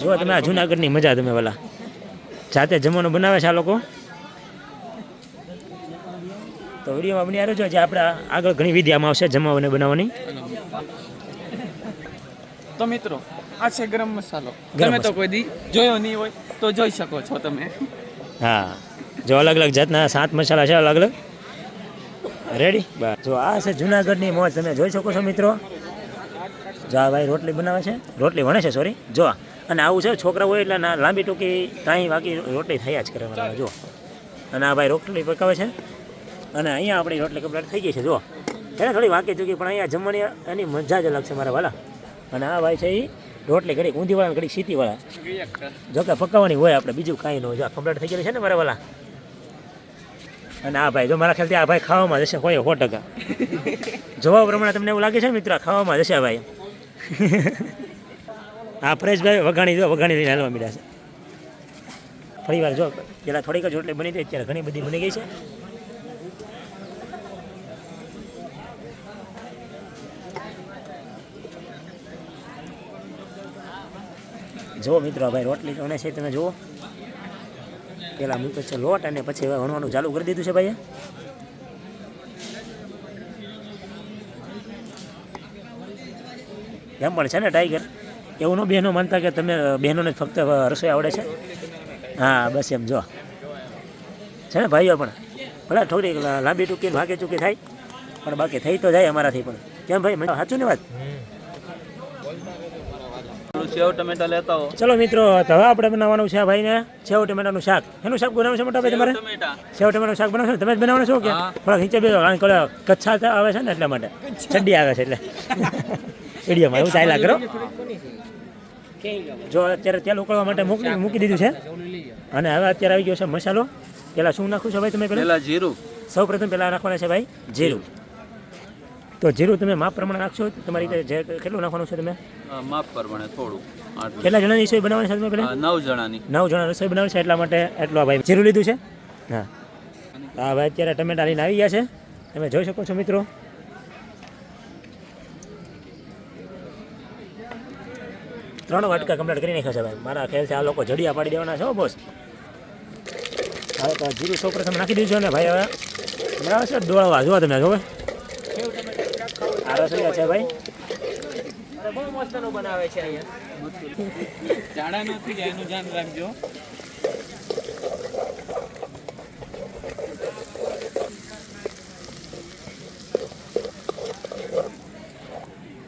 જો તમે આ જુનાગઢની મજા તમે વાલા જાતે જમવાનું બનાવે છે આ લોકો. તો વિડીયોમાં બની આવ્યો છો જે આપણે આગળ ઘણી વિધિ આમાં આવશે જમવાની બનાવવાની. તો મિત્રો આ છે ગરમ મસાલો. તમે તો કોઈ દી જોયો નહીં હોય તો જોઈ શકો છો તમે. હા જો અલગ અલગ જાતના 7 મસાલા છે અલગ અલગ. રેડી બસ જો આ છે જુનાગઢની મોજ તમે જોઈ શકો છો મિત્રો. જો આ ભાઈ રોટલી બનાવે છે, રોટલી વણે છે સોરી. જો અને આવું છે છોકરા હોય એટલે ના લાંબી ટૂંકી કાંઈ બાકી રોટલી થયા જ કરે મારા જો. અને આ ભાઈ રોટલી પકાવે છે અને અહીંયા આપણી રોટલી કમ્પ્લીટ થઈ ગઈ છે. જો એને થોડી વાંકી ચૂકી પણ અહીંયા જમવાની એની મજા જ અલગ છે મારા વાલા. અને આ ભાઈ છે એ રોટલી ઘડીક ઊંધીવાળા ઘડીક સીતીવાળા. જો કે પકાવવાની હોય આપણે બીજું કાંઈ ન હોય. જો કમ્પ્લીટ થઈ ગયેલી છે ને મારા વાલા. અને આ ભાઈ જો મારા ખ્યાલથી આ ભાઈ ખાવામાં જશે હોય 100%. જોવા પ્રમાણે તમને એવું લાગે છે મિત્રો ખાવામાં જશે ભાઈ. આ પરેશભાઈ વઘાણી લઈને હાલવા મીડ્યા છે. ફરી વાર જો પહેલાં થોડીક જ રોટલી બની હતી અત્યારે ઘણી બધી બની ગઈ છે. જુઓ મિત્રો ભાઈ રોટલી વણે છે તમે જુઓ. પહેલાં મૂક્યો છે લોટ અને પછી હવે વણવાનું ચાલુ કરી દીધું છે ભાઈએ. એમ પણ છે ને ટાઈગર એવું ન બહેનો માનતા કે તમે બહેનોને ફક્ત રસોઈ આવડે છે. હા બસ એમ જો છે ને ભાઈઓ પણ ભલે થોડી લાંબી ટૂંકી ભાગે ચૂકી થાય પણ બાકી થઈ તો જાય અમારાથી પણ. કેમ ભાઈ સાચું ને વાત. સેવ ટમેટા લેતા હો. ચલો મિત્રો તો હવે આપણે બનાવવાનું છે ભાઈને સેવ ટમેટાનું શાક. એનું શાક બનાવવાનું છે મોટા ભાઈ તમારે? સેવ ટમેટાનું શાક બનાવશો તમે જ બનાવવાનું છો કે થોડા નીચે બેસો કારણ કે કચ્છા આવે છે ને એટલા માટે ચડ્ડી આવે છે એટલે વિડીયોમાં એવું ચાલ્યા કરો. જો અત્યારે તેલ ઉકળવા માટે મૂકી દીધું છે અને હવે અત્યારે આવી ગયો છે મસાલો. પહેલાં શું નાખું છો ભાઈ તમે? પહેલાં જીરું. સૌ પ્રથમ પહેલાં નાખવાના છે ભાઈ જીરું. તો જીરું તમે માપ પ્રમાણે નાખશો તમારી રીતે જે કેટલું નાખવાનું છે તમે? માપ પ્રમાણે થોડું. કેટલા જણાની રસોઈ બનાવવાની છે તમે પહેલાં? 9 જણાની. 9 જણા રસોઈ બનાવવાની છે એટલા માટે એટલું ભાઈ જીરું લીધું છે. હા હા ભાઈ અત્યારે ટમેટા લઈને આવી ગયા છે તમે જોઈ શકો છો મિત્રો. ત્રણ વાટકા કમ્પ્લીટ કરી નાખ્યા છે ભાઈ. મારા ખ્યાલથી આ લોકો જડિયા પાડી દેવાના છે બોસ. હવે તો જીરું સૌ પ્રથમ નાખી દીધું ને ભાઈ. હવે બરાબર છે ડોળવા જુઓ તમે જોવે આ રસોઈયા છે ભાઈ. બહુ મસ્તનું બનાવે છે અહીંયા. જાડા નથી જાય એનું ધ્યાન રાખજો.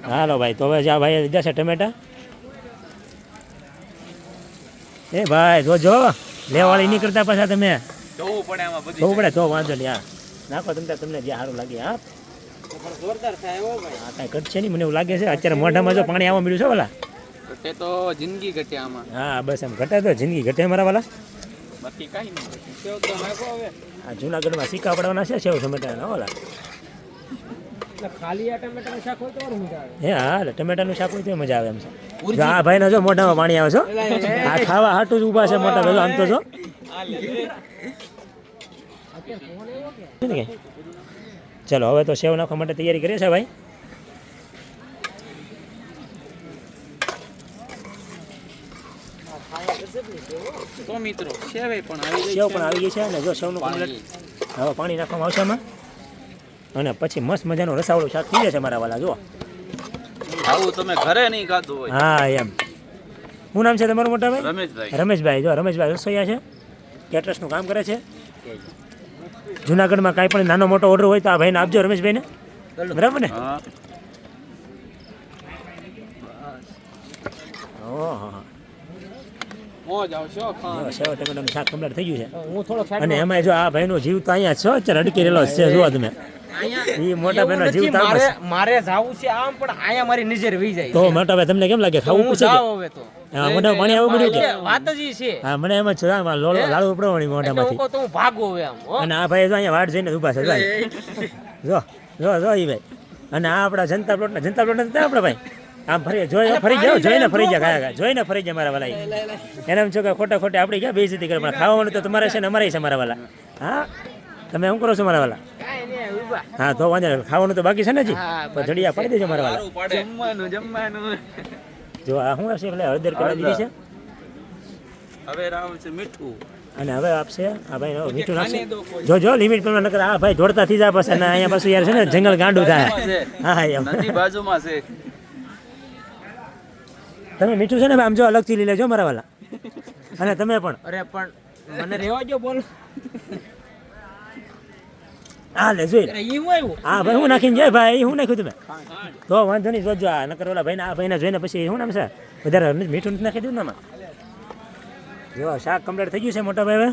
હાલો ભાઈ તો હવે જ્યાં ભાઈ લીધા છે ટમેટા. એ ભાઈ જોજો લેવાળી નહીં કરતા પાછા તમે. જોવું પડે આમાં બધું. જોવું પડે તો વાંધો નહીં. હા નાખો તમને જે સારું લાગે. હા જોરદાર થાય હો ભાઈ. હા કાંઈ ઘટશે નહીં મને એવું લાગે છે. અત્યારે મોઢામાં જો પાણી આવવા મળ્યું છે વાલા. ઘટે તો જિંદગી ઘટે આમાં. હા બસ એમ ઘટે તો જિંદગી ઘટે મારા વાલા. બાકી કાંઈ નહીં. સેવ તો નાખો હવે. આ જુનાગઢમાં સિક્કા પડવાના છે સેવ ટમેટાના વાલા. ખાલી આ ટમેટાનું શાક હોય તો મજા આવે. હે હા ટમેટાનું શાક હોય તો મજા આવે એમ છે. જો આ ભાઈને જો મોઢામાં પાણી આવે છે. આ ખાવા હાટું જ ઊભા છે મોટા ભાઈ આમ તો જો. ચલો હવે તો સેવ નાખવા માટે તૈયારી કરીએ છે ભાઈ. તો મિત્રો સેવ પણ આવી ગઈ છે અને જો સેવનું કમ્પ્લીટ હવે પાણી નાખવામાં આવશે આમાં અને પછી મસ્ત મજાનું રસાવાળું શાક થઈ જશે મારા વાલા. જો આવું તમે ઘરે નહીં ખાધું હોય. હા એમ. શું નામ છે તમારું મોટા ભાઈ? રમેશભાઈ. રમેશભાઈ. જો રમેશભાઈ રસોઈયા છે, કેટરસનું કામ કરે છે. જુનાગઢમાં કાંઈ પણ નાનો મોટો ઓર્ડર હોય તો આ ભાઈને આપજો રમેશભાઈને. બરાબર ને? ઓહો મોજ આવશો. સેવ ટમેટાનું શાક કમ્પ્લીટ થઈ ગયું છે અને એમાં જો આ ભાઈનો જીવ તો અહીંયા છે અત્યારે અડકી રહેલો છે. જુઓ તમે એ મોટા ભાઈનો જીવ તો મારે જાવું છે આમ પણ આયા મારી નજર વહી જાય. તો મોટા ભાઈ તમને કેમ લાગે ખાવું પૂછે કે હવે તો હા મોઢા પાણી આવવું પડ્યું કે વાત જ ઈ છે. હા મને એમ જ છે આમાં લાડુ પડવાની મોઢામાંથી. તો હું ભાગો હવે આમ. અને આ ભાઈ જો અહીંયા વાટ જઈને ઊભા છે ભાઈ. જો જો જો ઈ ભાઈ. અને આ આપણા જનતા પ્લોટ નથી આપણા ભાઈ. આમ ફરી જોઈને ફરી જાય જોઈને ફરી જાય મારા વાલા. એને એમ છો કે ખોટા આપણી ક્યાં બેઇજ્જતી કરે પણ ખાવાનું તો તમારે છે ને અમારે છે મારા વાલા. હા તમે શું કરો છો મારા વાલા? હા તો વાંધો નહીં. ખાવાનું તો બાકી છે ને હજી તો જડિયા પાડી દેજો મારા વાલા. જમવાનું જો આ શું છે એટલે હળદર પેલા દીધી છે હવે રામ છે મીઠું. અને હવે આપશે આ ભાઈ મીઠું નાખશે જો જો લિમિટ પ્રમાણે નકર આ ભાઈ દોડતા થઈ જાય પછી અને અહીંયા પાછું યાર છે ને જંગલ ગાંડું થાય હા એમ નદી બાજુમાં છે. તમે મીઠું છે ને ભાઈ આમ જો અલગથી લઈ લેજો મારા વાલા અને તમે પણ અરે પણ મને રેવા જો બોલ હા લે જોઈ લે. ઈ હું આવ્યું હા ભાઈ હું નાખીને જાય ભાઈ હું નાખ્યું તમે તો વાંધો નહીં જોજો આ નકર ઓલા ભાઈને આ ભાઈને જોઈને પછી શું નામ છે વધારે મીઠું નથી નાખી દઉં ને આમાં જો શાક કમ્પ્લીટ થઈ ગયું છે મોટા ભાઈ હવે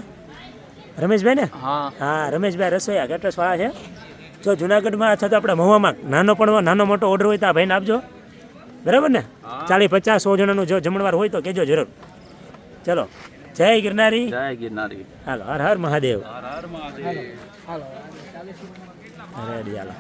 રમેશભાઈ ને હા હા રમેશભાઈ રસોઈયા કેટરસવાળા છે જો જુનાગઢમાં અથવા તો આપણે મહુવામાં નાનો મોટો ઓર્ડર હોય તો આ ભાઈને આપજો બરાબર ને 40-50-100 જણાનું જો જમણવાર હોય તો કહેજો જરૂર ચલો જય ગિરનારી જય ગિરનારી. હાલો હર હર મહાદેવ હર હર મહાદેવ. હાલો રેડી હાલો